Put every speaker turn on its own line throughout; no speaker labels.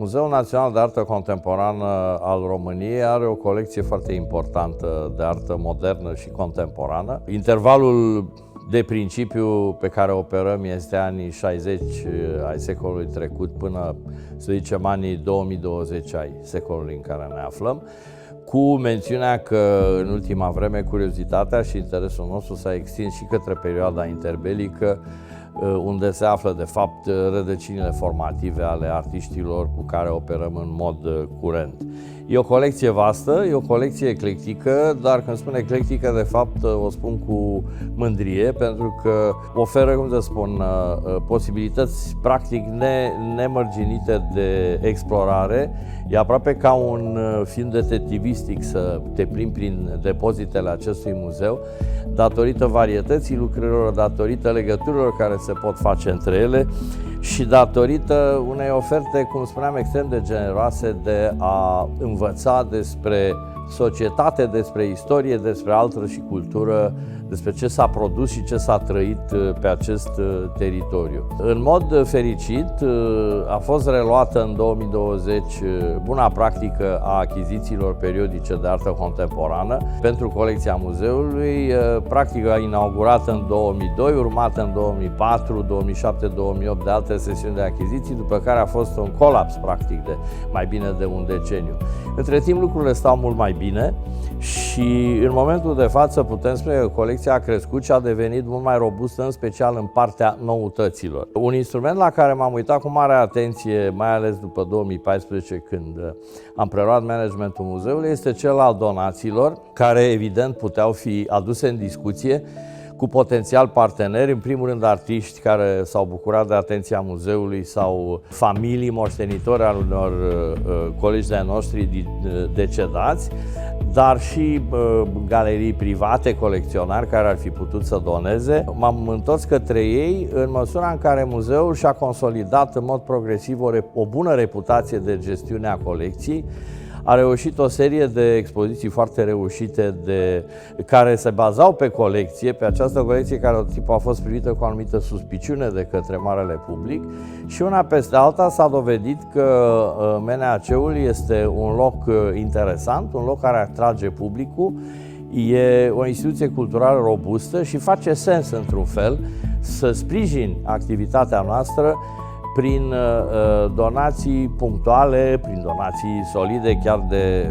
Muzeul Național de Artă Contemporană al României are o colecție foarte importantă de artă modernă și contemporană. Intervalul de principiu pe care operăm este anii 60 ai secolului trecut până, să zicem, anii 2020 ai secolului în care ne aflăm, cu mențiunea că în ultima vreme curiozitatea și interesul nostru s-a extins și către perioada interbelică, unde se află de fapt rădăcinile formative ale artiștilor cu care operăm în mod curent. E o colecție vastă, e o colecție eclectică, dar când spun eclectică, de fapt o spun cu mândrie, pentru că oferă, cum să spun, posibilități practic nemărginite de explorare. E aproape ca un film detectivistic să te plimbi prin depozitele acestui muzeu, datorită varietății lucrărilor, datorită legăturilor care se pot face între ele și datorită unei oferte, cum spuneam, extrem de generoase de a învăța despre societate, despre istorie, despre altă și cultură, despre ce s-a produs și ce s-a trăit pe acest teritoriu. În mod fericit, a fost reluată în 2020 buna practică a achizițiilor periodice de artă contemporană pentru colecția muzeului, practica inaugurată în 2002, urmată în 2004, 2007, 2008 de alte sesiuni de achiziții, după care a fost un colaps practic de mai bine de un deceniu. Între timp lucrurile stau mult mai bine și în momentul de față putem spune că colecția a crescut și a devenit mult mai robustă, în special în partea noutăților. Un instrument la care m-am uitat cu mare atenție, mai ales după 2014, când am preluat managementul muzeului, este cel al donațiilor, care evident puteau fi aduse în discuție cu potențial parteneri, în primul rând artiști care s-au bucurat de atenția muzeului sau familii moștenitori al unor colegi de-ai noștri decedați, dar și galerii private, colecționari care ar fi putut să doneze. M-am întors către ei în măsura în care muzeul și-a consolidat în mod progresiv o bună reputație de gestiune a colecției. A reușit o serie de expoziții foarte reușite care se bazau pe colecție, pe această colecție care tot timpul a fost privită cu o anumită suspiciune de către marele public și una peste alta s-a dovedit că MNAC-ul este un loc interesant, un loc care atrage publicul, e o instituție culturală robustă și face sens într-un fel să sprijini activitatea noastră prin donații punctuale, prin donații solide, chiar de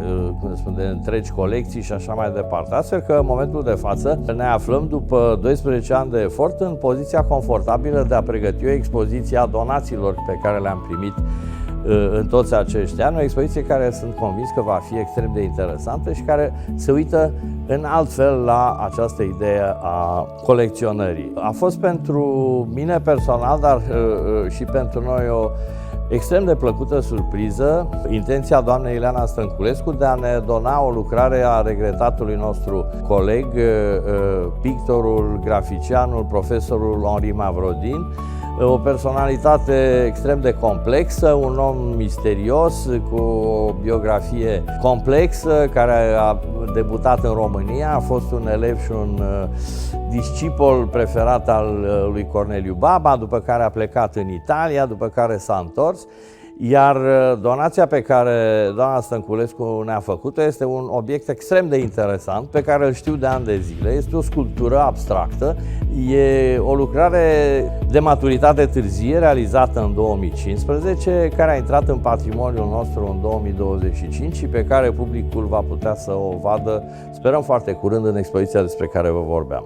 întregi colecții și așa mai departe. Astfel că în momentul de față ne aflăm, după 12 ani de efort, în poziția confortabilă de a pregăti o expoziție a donațiilor pe care le-am primit în toți acești ani, o expoziție care sunt convins că va fi extrem de interesantă și care se uită în alt fel la această idee a colecționării. A fost pentru mine personal, dar și pentru noi o extrem de plăcută surpriză intenția doamnei Ileana Stănculescu de a ne dona o lucrare a regretatului nostru coleg, pictorul, graficianul, profesorul Henri Mavrodin, o personalitate extrem de complexă, un om misterios, cu o biografie complexă, care a debutat în România, a fost un elev și un discipol preferat al lui Corneliu Baba, după care a plecat în Italia, după care s-a întors. Iar donația pe care doamna Stănculescu ne-a făcut-o este un obiect extrem de interesant, pe care îl știu de ani de zile. Este o sculptură abstractă, e o lucrare de maturitate târzie, realizată în 2015, care a intrat în patrimoniul nostru în 2025 și pe care publicul va putea să o vadă, sperăm foarte curând, în expoziția despre care vă vorbeam.